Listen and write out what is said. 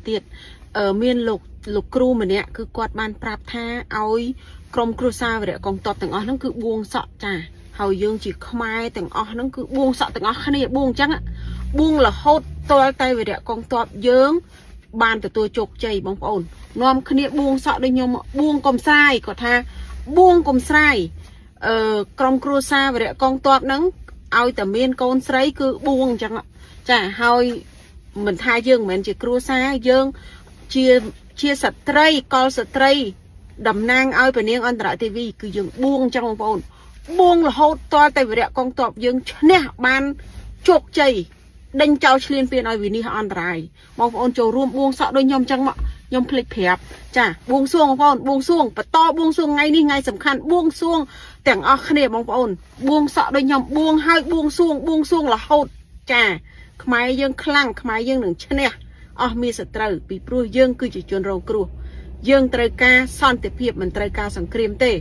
ទៀតមានលោកគ្រូម្នាក់គឺគាត់បានប្រាប់ថាឲ្យក្រុមគ្រួសារវរៈកងទ័ពទាំងអស់ហ្នឹងគឺបួងសក់ចាហើយយើងជាខ្មែរទាំងអស់ហ្នឹងគឺបួងសក់ទាំងអស់គ្នាបួងអញ្ចឹងបួងរហូតទាល់តែវរៈកងទ័ពយើងបានទទួលជោគជ័យបងប្អូននាំគ្នាបួងសក់ដូចខ្ញុំបួងកំស្រាយគាត់ថាបួងកំស្រាយក្រុមគ្រួសារវរៈកងទ័ពហ្នឹងឲ្យតែមានកូនស្រីគឺបួងអញ្ចឹងចាហើយមិនថាយើងមិនមែនជាគ្រួសារយើងជាស្ត្រីកលស្ត្រីតំណាងឲ្យព្រះនាងអន្តរទេវីគឺយើងបួងអញ្ចឹងបងប្អូនបួងរហូតតតែវរៈកងទ័ពយើងឈ្នះបានជោគជ័យដេញចោលឈ្លានពានឲ្យវិនិច្ឆ័យអន្តរាយបងប្អូនចូលរួមបួងសក់ដូចខ្ញុំអញ្ចឹងមកខ្ញុំភ្លេចប្រាប់ចាបួងសួងបងប្អូនបួងសួងបន្តបួងសួងថ្ងៃនេះថ្ងៃសំខាន់បួងសួងទាំងអស់គ្នាបងប្អូនបួងសក់ដូចខ្ញុំបួងហើយបួងសួងរហូតចាខ្មែរយើងខ្លាំងខ្មែរយើងនឹងឈ្នះអស់មានសត្រូវពីព្រោះយើងគឺជាជនរងគ្រោះយើងត្រូវការសន្តិភាពមិនត្រូវការសង្គ្រាមទេ